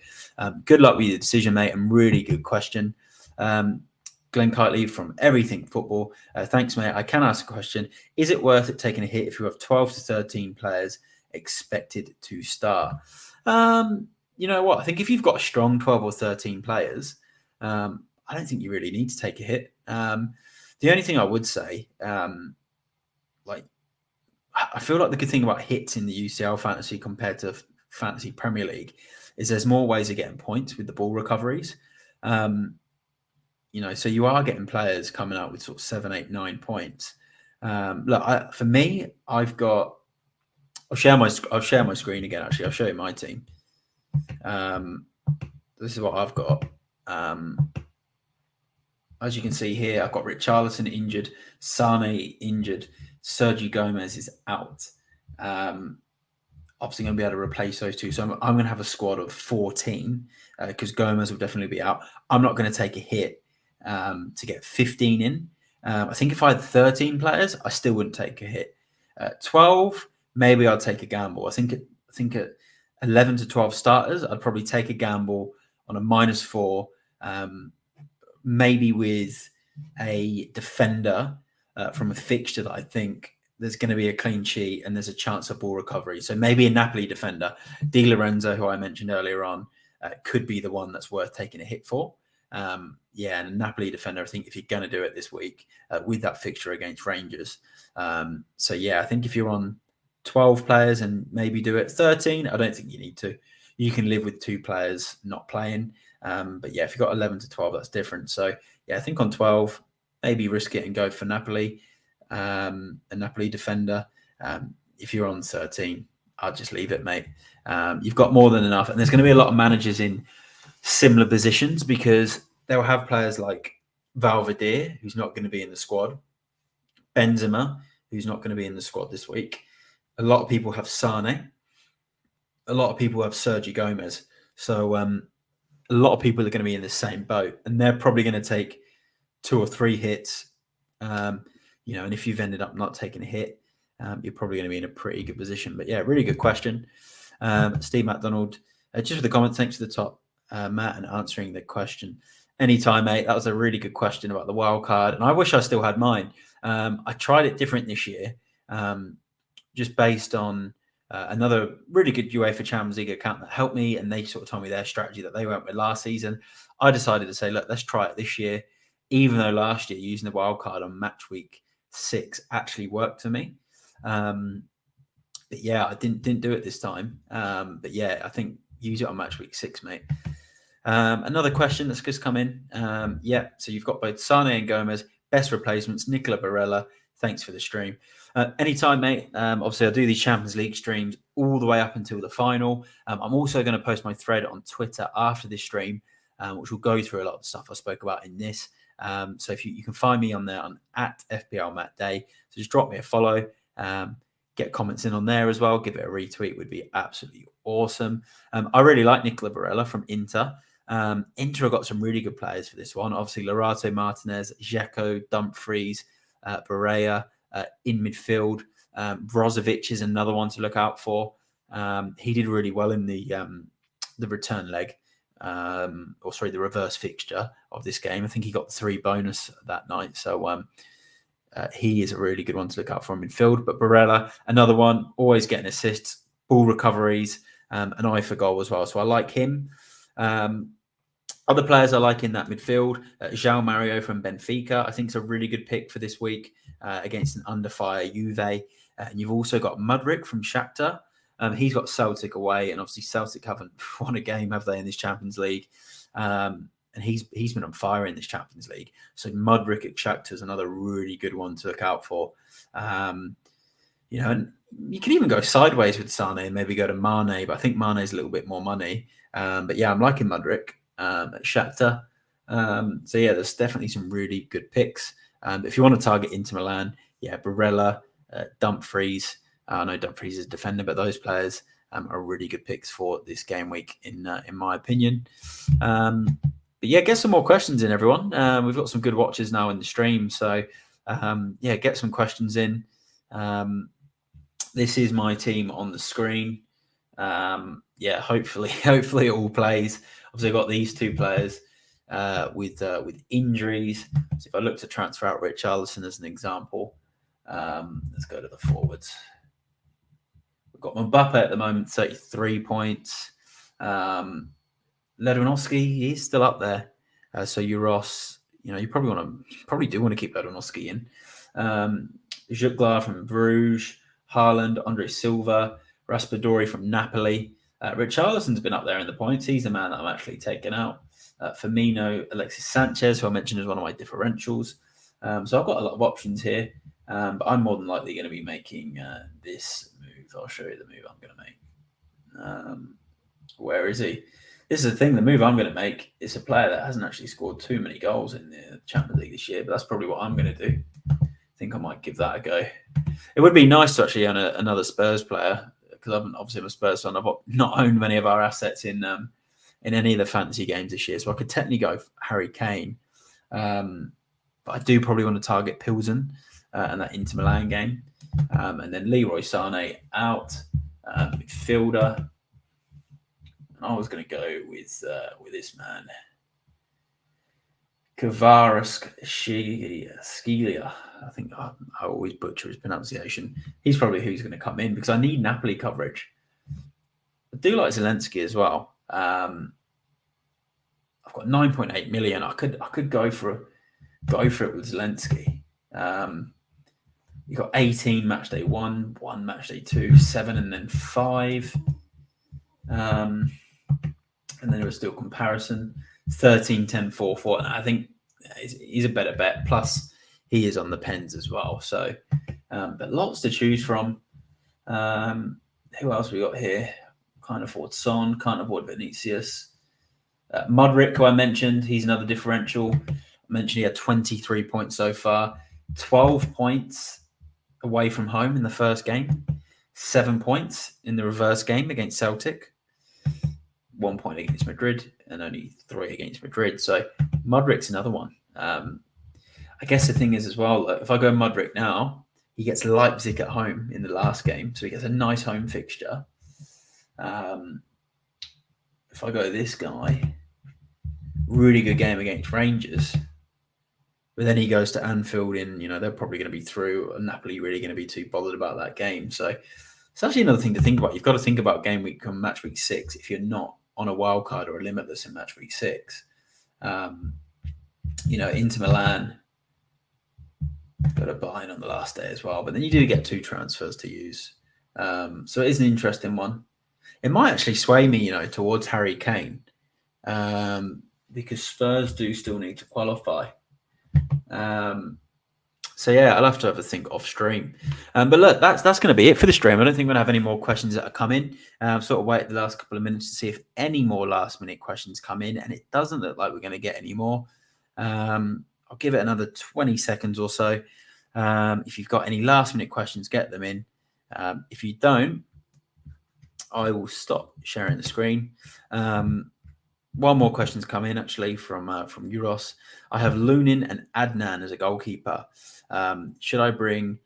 good luck with your decision, mate. And really good question. Glenn Kitely from Everything Football. Thanks, mate. I can ask a question. Is it worth it taking a hit if you have 12 to 13 players expected to start? You know what? I think if you've got a strong 12 or 13 players, I don't think you really need to take a hit. The only thing I would say, I feel like the good thing about hits in the UCL Fantasy compared to Fantasy Premier League is there's more ways of getting points with the ball recoveries. So you are getting players coming out with sort of 7, 8, 9 points. For me, I'll share my screen again. Actually, I'll show you my team. This is what I've got. As you can see here, I've got Richarlison injured, Sane injured, Sergio Gomez is out. Obviously going to be able to replace those two. So I'm going to have a squad of 14 because Gomez will definitely be out. I'm not going to take a hit to get 15 in. I think if I had 13 players, I still wouldn't take a hit. 12, maybe I'd take a gamble. I think at 11 to 12 starters, I'd probably take a gamble on a -4, maybe with a defender from a fixture that I think there's going to be a clean sheet and there's a chance of ball recovery. So maybe a Napoli defender. Di Lorenzo, who I mentioned earlier on, could be the one that's worth taking a hit for. And a Napoli defender, I think if you're going to do it this week with that fixture against Rangers. I think if you're on 12 players and maybe do it 13, I don't think you need to. You can live with 2 players not playing. If you've got 11 to 12, that's different. So, I think on 12, maybe risk it and go for Napoli, a Napoli defender. If you're on 13, I'll just leave it, mate. You've got more than enough. And there's going to be a lot of managers in similar positions because they'll have players like Valverde, who's not going to be in the squad, Benzema, who's not going to be in the squad this week. A lot of people have Sane. A lot of people have Sergio Gomez. So a lot of people are going to be in the same boat, and they're probably going to take 2 or 3 hits, and if you've ended up not taking a hit, you're probably going to be in a pretty good position. But yeah, really good question. Steve McDonald, just for the comments, thanks to the top, Matt, and answering the question. Anytime, mate. That was a really good question about the wild card, and I wish I still had mine. I tried it different this year, just based on another really good UEFA Champions League account that helped me, and they sort of told me their strategy that they went with last season. I decided to say, look, let's try it this year, even though last year using the wild card on match week 6 actually worked for me. But yeah, I didn't do it this time. But yeah, I think use it on match week 6, mate. Another question that's just come in. Yeah, so you've got both Sane and Gomez, best replacements, Nicola Barella. Thanks for the stream. Anytime, mate. Obviously, I do these Champions League streams all the way up until the final. I'm also going to post my thread on Twitter after this stream, which will go through a lot of the stuff I spoke about in this. So if you can find me on there on @FPLMattDay. So just drop me a follow. Get comments in on there as well. Give it a retweet would be absolutely awesome. I really like Nicola Barella from Inter. Inter have got some really good players for this one. Obviously, Lorato Martinez, Dzeko, Dumfries, Barea in midfield. Brozovic is another one to look out for. He did really well in the return leg, the reverse fixture of this game. I think he got 3 bonus that night. So he is a really good one to look out for in midfield. But Barella, another one, always getting assists, ball recoveries, an eye for goal as well. So I like him. Other players I like in that midfield, João Mario from Benfica, I think is a really good pick for this week against an under fire Juve. And you've also got Mudryk from Shakhtar. He's got Celtic away, and obviously Celtic haven't won a game, have they, in this Champions League? And he's been on fire in this Champions League. So Mudryk at Shakhtar is another really good one to look out for. And you can even go sideways with Sane and maybe go to Mane, but I think Mane's a little bit more money. But yeah, I'm liking Mudryk at Shakhtar. So yeah, there's definitely some really good picks. If you want to target Inter Milan, yeah, Barella, Dumfries. I know Dumfries is a defender, but those players are really good picks for this game week, in my opinion. But yeah, get some more questions in, everyone. We've got some good watchers now in the stream, so yeah, get some questions in. This is my team on the screen. Yeah, hopefully it all plays. Obviously, I've got these 2 players with injuries. So if I look to transfer out Richarlison as an example, let's go to the forwards. We've got Mbappe at the moment, 33 points. Lewandowski, he's still up there. So Euros, you probably do want to keep Lewandowski in. Jutglar from Bruges, Haaland, Andre Silva, Raspadori from Napoli. Richarlison's been up there in the points. He's the man that I'm actually taking out. Firmino, Alexis Sanchez, who I mentioned as one of my differentials. So I've got a lot of options here, but I'm more than likely going to be making this move. I'll show you the move I'm going to make. Where is he? This is the thing. The move I'm going to make is a player that hasn't actually scored too many goals in the Champions League this year, but that's probably what I'm going to do. I think I might give that a go. It would be nice to actually own another Spurs player, because I'm a Spurs fan. I've not owned many of our assets in any of the fantasy games this year, so I could technically go Harry Kane, but I do probably want to target Pilsen and that Inter Milan game, and then Leroy Sané out, midfielder. And I was going to go with this man, Kvaratskhelia. I think I always butcher his pronunciation. He's probably who's going to come in, because I need Napoli coverage. I do like Zelensky as well. I've got 9.8 million. I could go for it with Zelensky. You've got 18 Matchday 1, 1 Matchday 2, 7, and then 5. And then there was still comparison. 13, 10, 4, 4. And I think he's a better bet. Plus, he is on the pens as well. So, but lots to choose from. Who else we got here? Can't afford Son. Can't afford Vinicius. Mudryk, who I mentioned, he's another differential. I mentioned he had 23 points so far. 12 points away from home in the first game. 7 points in the reverse game against Celtic. 1 point against Madrid and only 3 against Madrid. So Mudryk's another one. I guess the thing is as well, if I go Mudryk now, he gets Leipzig at home in the last game, so he gets a nice home fixture. If I go this guy, really good game against Rangers. But then he goes to Anfield and, they're probably going to be through, and Napoli really going to be too bothered about that game. So it's actually another thing to think about. You've got to think about game week come match week 6 if you're not on a wild card or a limitless in match week 6. Inter Milan got a buy-in on the last day as well. But then you do get 2 transfers to use. So it is an interesting one. It might actually sway me, towards Harry Kane, because Spurs do still need to qualify. So yeah, I'll have to have a think off stream. But look, that's going to be it for the stream. I don't think we're going to have any more questions that are coming. Sort of wait the last couple of minutes to see if any more last minute questions come in, and it doesn't look like we're going to get any more. I'll give it another 20 seconds or so. If you've got any last minute questions, get them in. If you don't, I will stop sharing the screen. One more question's come in actually from Euros. I have Lunin and Adnan as a goalkeeper. Should I bring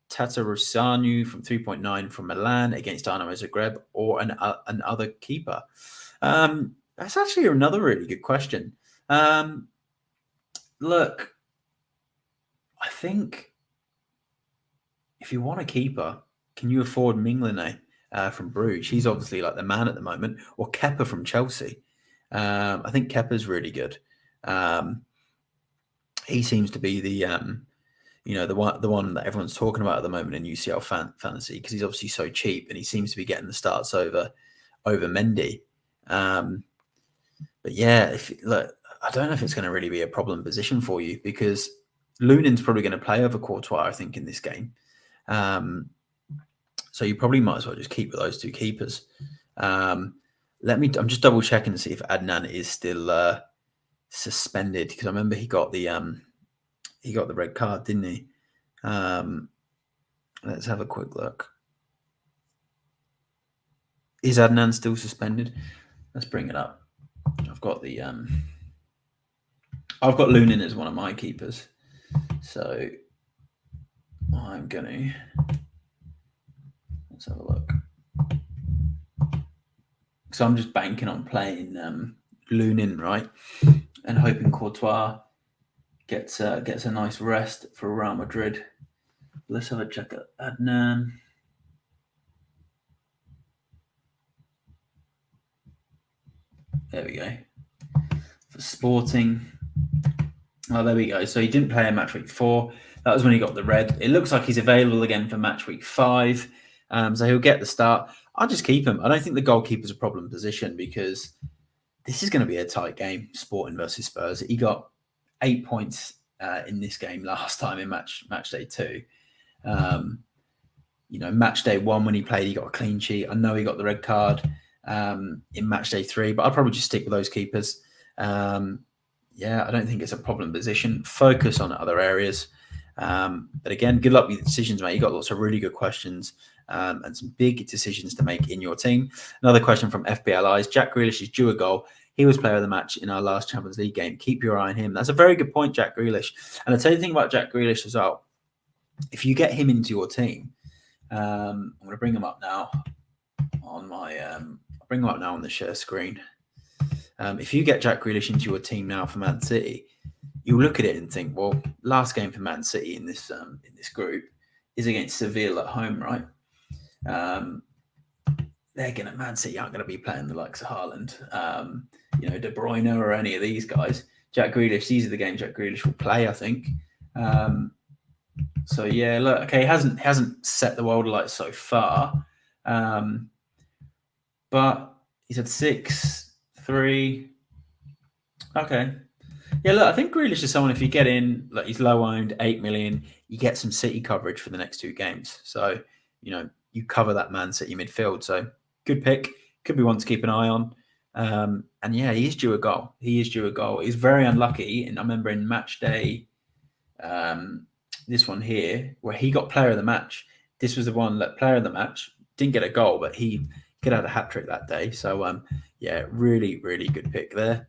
Tatarusanu from 3.9 from Milan against Dynamo Zagreb or another keeper? That's actually another really good question. Look, I think if you want a keeper, can you afford Mignolet from Bruges? He's obviously like the man at the moment, or Kepa from Chelsea. I think Kepa's really good. He seems to be the one that everyone's talking about at the moment in UCL Fantasy, because he's obviously so cheap and he seems to be getting the starts over Mendy. But yeah, I don't know if it's going to really be a problem position for you, because Lunin's probably going to play over Courtois, I think, in this game. So you probably might as well just keep with those 2 keepers. I'm just double checking to see if Adnan is still suspended, because I remember he got the red card, didn't he? Let's have a quick look. Is Adnan still suspended? Let's bring it up. I've got Lunin as one of my keepers, so I'm gonna let's have a look. So I'm just banking on playing Lunin, right, and hoping Courtois gets a nice rest for Real Madrid. Let's have a check at Adnan. There we go. For Sporting. Oh, there we go. So he didn't play in match week 4. That was when he got the red. It looks like he's available again for match week 5. So he'll get the start. I'll just keep him. I don't think the goalkeeper's a problem position, because this is going to be a tight game, Sporting versus Spurs. He got 8 points in this game last time in match day 2. Match day 1 when he played, he got a clean sheet. I know he got the red card in match day 3, but I'll probably just stick with those keepers. I don't think it's a problem position. Focus on other areas. But again, good luck with your decisions, mate. You got lots of really good questions and some big decisions to make in your team. Another question from FPLIs. Jack Grealish is due a goal. He was player of the match in our last Champions League game. Keep your eye on him. That's a very good point, Jack Grealish. And I'll tell you the thing about Jack Grealish as well. If you get him into your team, I'm going to bring him up now on my I'll bring him up now on the share screen. If you get Jack Grealish into your team now for Man City, you look at it and think, well, last game for Man City in this group is against Seville at home, right? Man City aren't going to be playing the likes of Haaland, De Bruyne or any of these guys. Jack Grealish, these are the games Jack Grealish will play, I think. So yeah, look, okay, he hasn't set the world alight so far, but he's had 6, 3. Okay. Yeah, look, I think Grealish is someone, if you get in, like, he's low owned, 8 million, you get some City coverage for the next 2 games. So, you cover that Man City midfield. So, good pick. Could be one to keep an eye on. And yeah, he is due a goal. He's very unlucky. And I remember in Matchday, this one here, where he got player of the match. This was the one that player of the match didn't get a goal, but he could have a hat trick that day. So, yeah, really, really good pick there.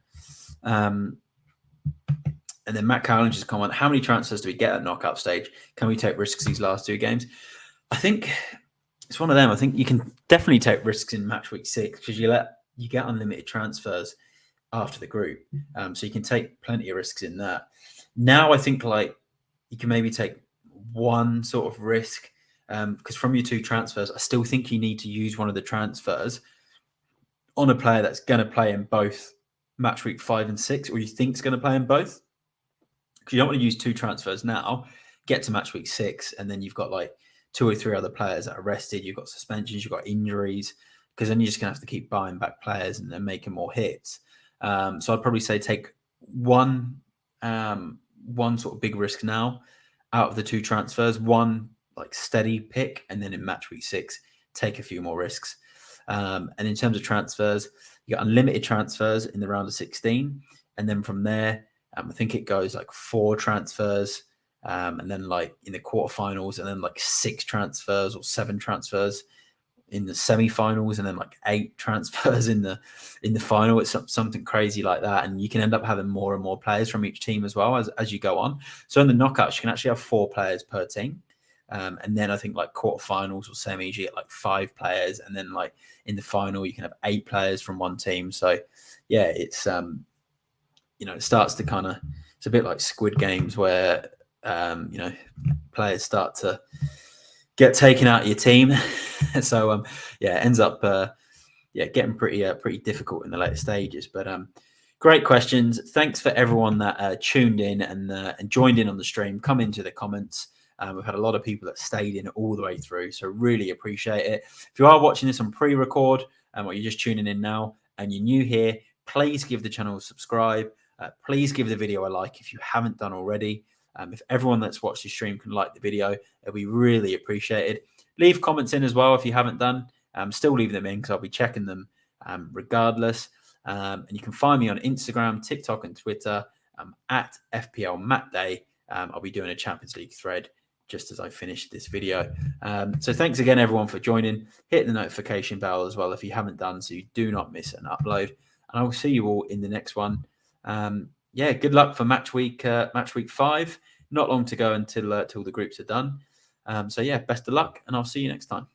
And then Matt Cowling just comment, how many transfers do we get at knockout stage? Can we take risks these last 2 games? I think it's one of them. I think you can definitely take risks in match week 6 because you get unlimited transfers after the group. So you can take plenty of risks in that. Now I think like you can maybe take one sort of risk because from your 2 transfers, I still think you need to use one of the transfers on a player that's going to play in both match week 5 and 6, or you think is going to play in both. Because you don't want to use 2 transfers now, get to match week 6, and then you've got like 2 or 3 other players that are rested. You've got suspensions, you've got injuries, because then you're just going to have to keep buying back players and then making more hits. So I'd probably say take one sort of big risk now out of the 2 transfers, one like steady pick, and then in match week 6, take a few more risks. And in terms of transfers, you got unlimited transfers in the round of 16, and then from there, I think it goes like 4 transfers, and then like in the quarterfinals, and then like 6 transfers or 7 transfers in the semi-finals, and then like 8 transfers in the final. It's something crazy like that, and you can end up having more and more players from each team as well as you go on. So in the knockouts, you can actually have 4 players per team. And then I think like quarterfinals or semis, you get like 5 players, and then like in the final, you can have 8 players from one team. So yeah, it's it starts to kind of, it's a bit like Squid Games where players start to get taken out of your team. So it ends up getting pretty difficult in the later stages. But great questions. Thanks for everyone that tuned in and joined in on the stream. Come into the comments. We've had a lot of people that stayed in all the way through, so really appreciate it. If you are watching this on pre-record or you're just tuning in now and you're new here, please give the channel a subscribe. Please give the video a like if you haven't done already. If everyone that's watched the stream can like the video, it'll be really appreciated. Leave comments in as well if you haven't done. Still leave them in because I'll be checking them regardless. And you can find me on Instagram, TikTok, and Twitter at FPLMattDay. I'll be doing a Champions League thread just as I finish this video. So thanks again, everyone, for joining. Hit the notification bell as well if you haven't done, so you do not miss an upload. And I will see you all in the next one. Good luck for match week 5. Not long to go until the groups are done. Best of luck, and I'll see you next time.